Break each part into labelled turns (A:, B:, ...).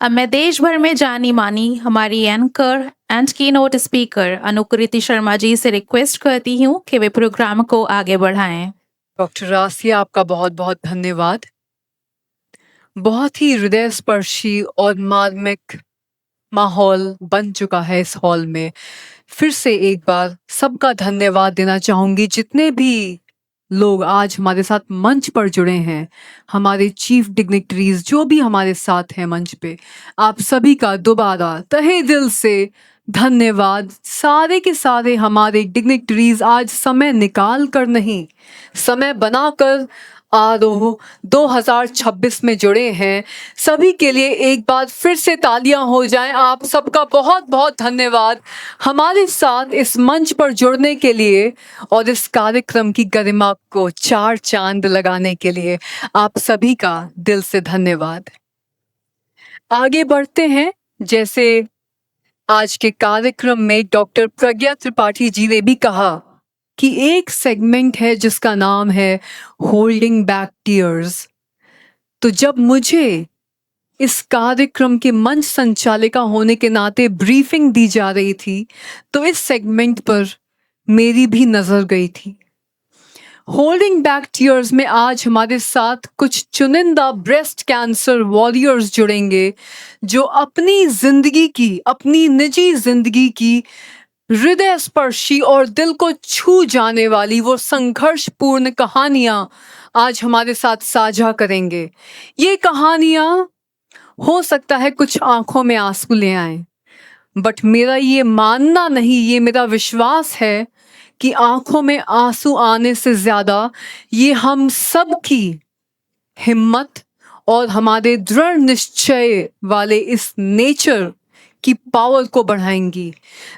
A: अब मैं देश भर में जानी मानी हमारी एंकर एंड की नोट स्पीकर अनुकृति शर्मा जी से रिक्वेस्ट करती हूँ कि वे प्रोग्राम को आगे बढ़ाएं।
B: डॉक्टर रासिया, आपका बहुत बहुत धन्यवाद। बहुत ही हृदय स्पर्शी और मार्मिक माहौल बन चुका है इस हॉल में। फिर से एक बार सबका धन्यवाद देना चाहूंगी, जितने भी लोग आज हमारे साथ मंच पर जुड़े हैं, हमारे चीफ डिग्निटरीज जो भी हमारे साथ हैं मंच पे, आप सभी का दोबारा तहे दिल से धन्यवाद। सारे के सारे हमारे डिग्निटरीज आज समय निकाल कर नहीं, समय बनाकर आरोह 2026 में जुड़े हैं। सभी के लिए एक बार फिर से तालियां हो जाएं। आप सबका बहुत बहुत धन्यवाद हमारे साथ इस मंच पर जुड़ने के लिए और इस कार्यक्रम की गरिमा को चार चांद लगाने के लिए। आप सभी का दिल से धन्यवाद। आगे बढ़ते हैं। जैसे आज के कार्यक्रम में डॉक्टर प्रज्ञा त्रिपाठी जी ने भी कहा कि एक सेगमेंट है जिसका नाम है होल्डिंग बैक टीयर्स। तो जब मुझे इस कार्यक्रम के मंच संचालिका होने के नाते ब्रीफिंग दी जा रही थी, तो इस सेगमेंट पर मेरी भी नजर गई थी। होल्डिंग बैक टीयर्स में आज हमारे साथ कुछ चुनिंदा ब्रेस्ट कैंसर वॉरियर्स जुड़ेंगे, जो अपनी जिंदगी की, अपनी निजी जिंदगी की हृदय स्पर्शी और दिल को छू जाने वाली वो संघर्षपूर्ण कहानियां आज हमारे साथ साझा करेंगे। ये कहानियां हो सकता है कुछ आंखों में आंसू ले आए, बट मेरा ये मानना नहीं, ये मेरा विश्वास है कि आंखों में आंसू आने से ज्यादा ये हम सब की हिम्मत और हमारे दृढ़ निश्चय वाले इस नेचर की पावर को बढ़ाएंगी।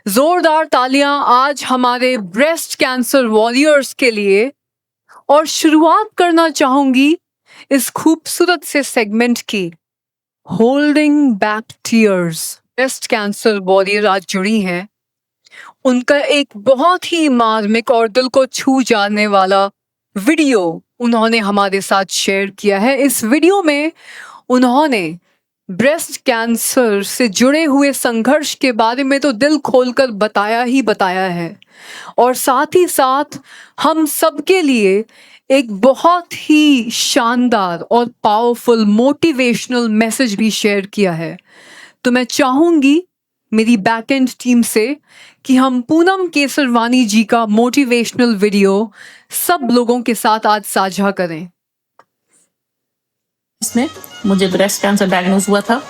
B: जोरदार तालियां आज हमारे ब्रेस्ट कैंसर वॉरियर्स के लिए। और शुरुआत करना चाहूंगी इस खूबसूरत से सेगमेंट की, holding back tears. Breast cancer warrior आज जुड़ी हैं। उनका एक बहुत ही मार्मिक और दिल को छू जाने वाला वीडियो उन्होंने हमारे साथ शेयर किया है। इस वीडियो में उन्होंने ब्रेस्ट कैंसर से जुड़े हुए संघर्ष के बारे में तो दिल खोलकर बताया ही बताया है, और साथ ही साथ हम सबके लिए एक बहुत ही शानदार और पावरफुल मोटिवेशनल मैसेज भी शेयर किया है। तो मैं चाहूंगी मेरी बैक एंड टीम से कि हम पूनम केसरवानी जी का मोटिवेशनल वीडियो सब लोगों के साथ आज साझा करें।
C: इसमें मुझे ब्रेस्ट कैंसर डायग्नोज हुआ था,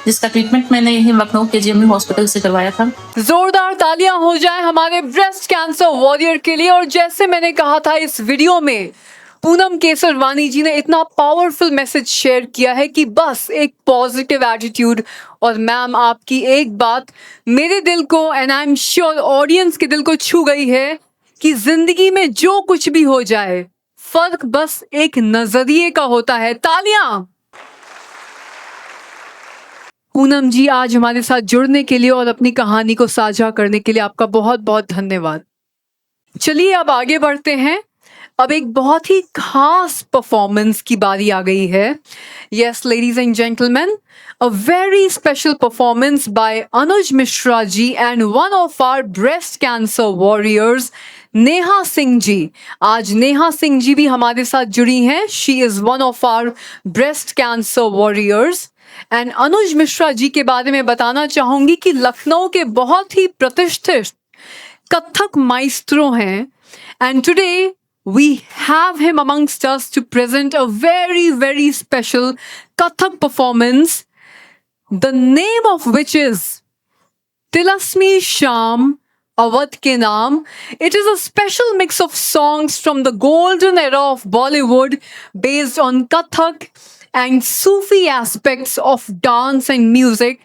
C: जिसका ट्रीटमेंट मैंने यही लखनऊ के जीएमयू हॉस्पिटल से करवाया था।
B: जोरदार तालियां हो जाएं हमारे ब्रेस्ट कैंसर वॉरियर के लिए। और जैसे मैंने कहा था, इस वीडियो में पूनम केसरवानी जी ने इतना पावरफुल मैसेज शेयर किया है कि बस एक पॉजिटिव एटीट्यूड। और मैम, आपकी एक बात मेरे दिल को and I am sure audience के दिल को छू गई है कि जिंदगी में जो कुछ भी हो जाए, फर्क बस एक नजरिए का होता है। तालियां पूनम जी आज हमारे साथ जुड़ने के लिए और अपनी कहानी को साझा करने के लिए आपका बहुत बहुत धन्यवाद। चलिए अब आगे बढ़ते हैं। अब एक बहुत ही खास परफॉर्मेंस की बारी आ गई है। Yes ladies and gentleman, a very special performance by Anuj Mishra ji and one of our breast cancer warriors Neha Singh ji. आज नेहा सिंह जी भी हमारे साथ जुड़ी हैं। She is one of our breast cancer warriors. And Anuj Mishra ji के बारे में बताना चाहूंगी कि लखनऊ के बहुत ही प्रतिष्ठित कथक माइस्ट्रो हैं, and today we have him amongst us to present a very very special Kathak performance, the name of which is Tilasmi Sham Awadh Ke Naam. It is a special mix of songs from the golden era of Bollywood based on Kathak and Sufi aspects of dance and music.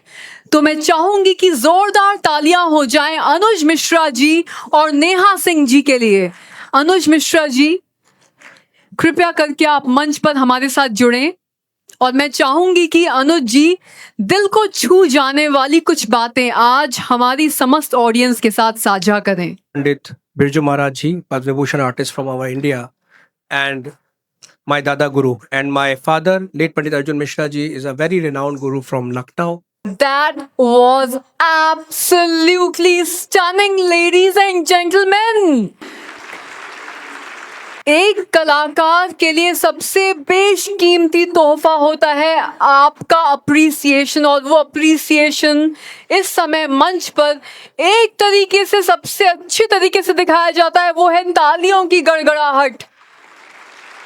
B: तो मैं चाहूंगी कि जोरदार तालियां हो जाएं अनुज मिश्रा जी और नेहा सिंह जी के लिए। अनुज मिश्रा जी, कृपया करके आप मंच पर हमारे साथ जुड़ें, और मैं चाहूंगी कि अनुज जी दिल को छू जाने वाली कुछ बातें आज हमारी समस्त ऑडियंस के साथ साझा करें।
D: Pandit Birju Maharaj ji, Padma Bhushan artist from our India, and my Dada Guru. And my father, late Pandit Arjun Mishra ji, is a very renowned guru from Lucknow.
B: That was absolutely stunning, ladies and gentlemen. एक कलाकार के लिए सबसे बेशकीमती तोहफा होता है आपका अप्रिसिएशन, और वो अप्रिसिएशन इस समय मंच पर एक तरीके से सबसे अच्छे तरीके से दिखाया जाता है, वो है तालियों की गड़गड़ाहट।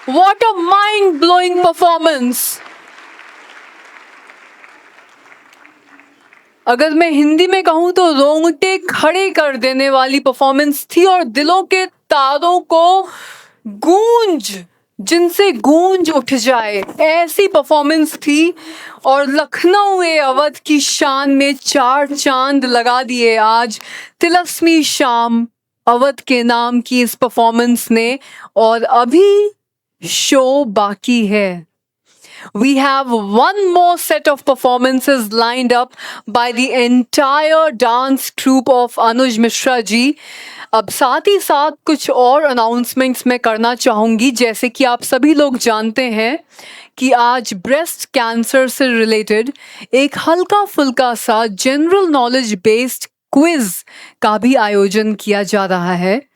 B: What a mind-blowing performance! अगर मैं हिंदी में कहूँ तो रोंगटे खड़े कर देने वाली परफॉर्मेंस थी, और दिलों के तारों को गूंज, जिनसे गूंज उठ जाए, ऐसी परफॉर्मेंस थी। और लखनऊ ए अवध की शान में चार चांद लगा दिए आज तिलस्मी शाम अवध के नाम की इस परफॉर्मेंस ने। और अभी शो बाकी है। We have one more set of performances lined up by the entire dance troupe of Anuj Mishra ji. अब साथ ही साथ कुछ और अनाउंसमेंट्स मैं करना चाहूँगी। जैसे कि आप सभी लोग जानते हैं कि आज ब्रेस्ट कैंसर से रिलेटेड एक हल्का फुल्का सा जनरल नॉलेज बेस्ड क्विज का भी आयोजन किया जा रहा है।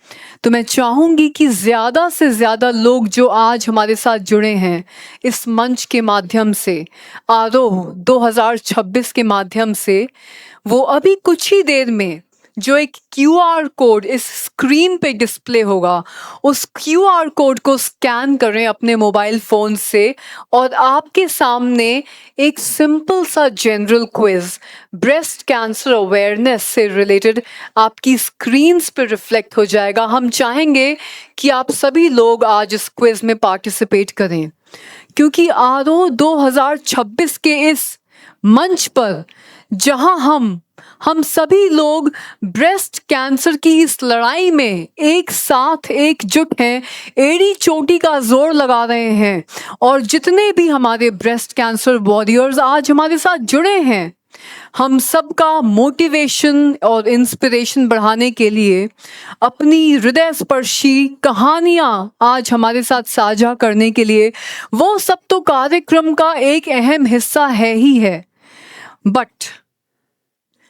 B: तो मैं चाहूँगी कि ज़्यादा से ज़्यादा लोग जो आज हमारे साथ जुड़े हैं इस मंच के माध्यम से, आरोह 2026 के माध्यम से, वो अभी कुछ ही देर में जो एक QR कोड इस स्क्रीन पे डिस्प्ले होगा, उस QR कोड को स्कैन करें अपने मोबाइल फ़ोन से, और आपके सामने एक सिंपल सा general quiz breast cancer awareness से रिलेटेड आपकी स्क्रीन्स पे रिफ्लेक्ट हो जाएगा। हम चाहेंगे कि आप सभी लोग आज इस क्विज में पार्टिसिपेट करें, क्योंकि आरोह 2026 के इस मंच पर जहां हम सभी लोग ब्रेस्ट कैंसर की इस लड़ाई में एक साथ एकजुट हैं, एड़ी चोटी का जोर लगा रहे हैं, और जितने भी हमारे ब्रेस्ट कैंसर वॉरियर्स आज हमारे साथ जुड़े हैं, हम सबका मोटिवेशन और इंस्पिरेशन बढ़ाने के लिए अपनी हृदय स्पर्शी कहानियाँ आज हमारे साथ साझा करने के लिए वो सब तो कार्यक्रम का एक अहम हिस्सा है ही है। बट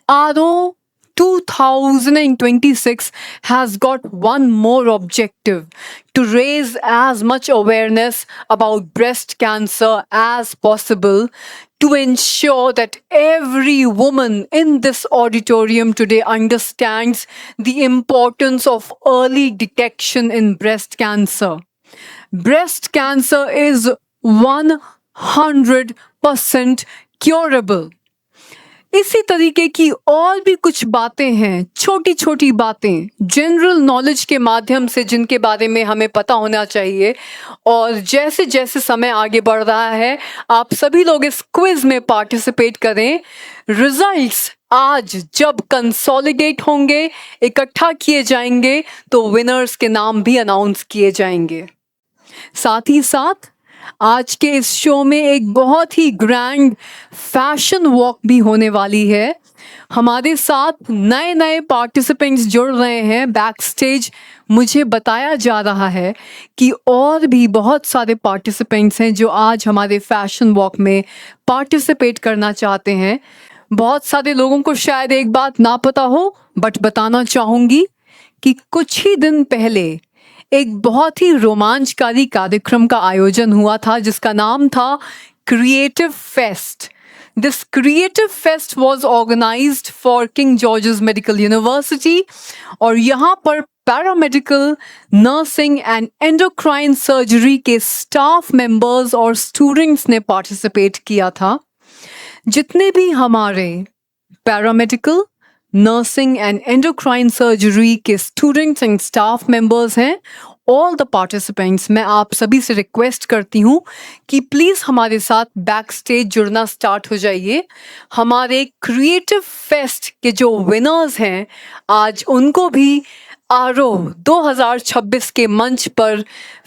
B: आरोह 2026 has got one more objective: to raise as much awareness about breast cancer as possible, to ensure that every woman in this auditorium today understands the importance of early detection in breast cancer. Breast cancer is 100% curable. इसी तरीके की और भी कुछ बातें हैं, छोटी छोटी बातें जनरल नॉलेज के माध्यम से, जिनके बारे में हमें पता होना चाहिए। और जैसे जैसे समय आगे बढ़ रहा है, आप सभी लोग इस क्विज में पार्टिसिपेट करें। रिजल्ट्स आज जब कंसोलिडेट होंगे, इकट्ठा किए जाएंगे, तो विनर्स के नाम भी अनाउंस किए जाएंगे। साथ ही साथ आज के इस शो में एक बहुत ही ग्रैंड फैशन वॉक भी होने वाली है। हमारे साथ नए नए पार्टिसिपेंट्स जुड़ रहे हैं बैक स्टेज। मुझे बताया जा रहा है कि और भी बहुत सारे पार्टिसिपेंट्स हैं जो आज हमारे फैशन वॉक में पार्टिसिपेट करना चाहते हैं। बहुत सारे लोगों को शायद एक बात ना पता हो, बट बताना चाहूँगी कि कुछ ही दिन पहले एक बहुत ही रोमांचकारी कार्यक्रम का आयोजन हुआ था, जिसका नाम था creative fest. This Creative Fest was organized for King George's Medical University, और यहाँ पर paramedical, nursing and endocrine surgery के स्टाफ मेंबर्स और स्टूडेंट्स ने पार्टिसिपेट किया था। जितने भी हमारे paramedical, nursing and endocrine surgery के स्टूडेंट्स एंड स्टाफ मेंबर्स हैं, ऑल द पार्टिसिपेंट्स, मैं आप सभी से रिक्वेस्ट करती हूँ कि प्लीज़ हमारे साथ बैक स्टेज जुड़ना स्टार्ट हो जाइए। हमारे क्रिएटिव फेस्ट के जो विनर्स हैं, आज उनको भी आरोह 2026 के मंच पर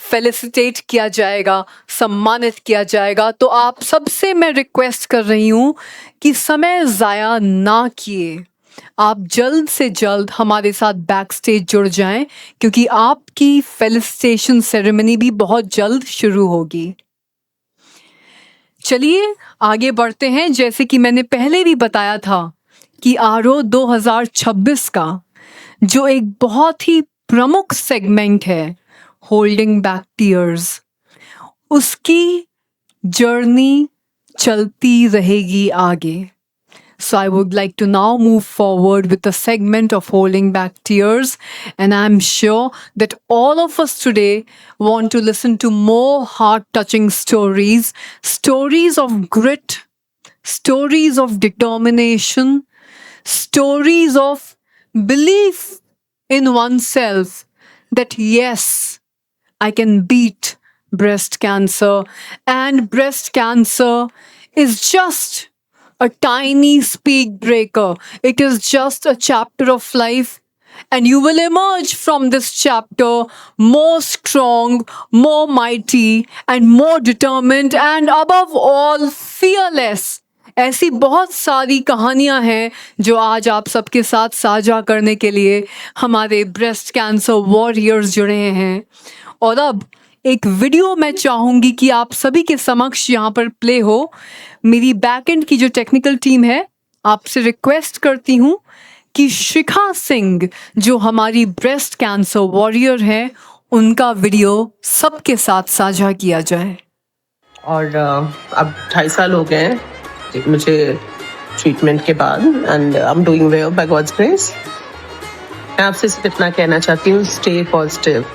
B: फेलिसिटेट किया जाएगा, सम्मानित किया जाएगा। तो आप सबसे मैं रिक्वेस्ट कर रही हूँ कि समय ज़ाया ना किए, आप जल्द से जल्द हमारे साथ बैक स्टेज जुड़ जाएं, क्योंकि आपकी फेलिसिटेशन सेरेमनी भी बहुत जल्द शुरू होगी। चलिए आगे बढ़ते हैं। जैसे कि मैंने पहले भी बताया था कि आरओ 2026 का जो एक बहुत ही प्रमुख सेगमेंट है, होल्डिंग बैक टीयर्स, उसकी जर्नी चलती रहेगी आगे। So I would like to now move forward with the segment of holding back tears, and I'm sure that all of us today want to listen to more heart-touching stories, stories of grit, stories of determination, stories of belief in oneself that yes, I can beat breast cancer, and breast cancer is just a tiny speed breaker. It is just a chapter of life, and you will emerge from this chapter more strong, more mighty, and more determined, and above all, fearless. ऐसी बहुत सारी कहानियां हैं जो आज आप सबके साथ साझा करने के लिए हमारे ब्रेस्ट कैंसर वॉरियर्स जुड़े हैं। और अब एक वीडियो मैं चाहूंगी कि आप सभी के समक्ष यहाँ पर प्ले हो। मेरी बैकएंड की जो टेक्निकल टीम है, आपसे रिक्वेस्ट करती हूँ कि शिखा सिंह जो हमारी ब्रेस्ट कैंसर वॉरियर है, उनका वीडियो सबके साथ साझा किया जाए।
E: और अब 2.5 साल हो गए हैं मुझे ट्रीटमेंट के बाद, and I am doing well by God's grace. मैं आपसे सिर्फ इतना कहना चाहती हूँ, स्टे पॉजिटिव।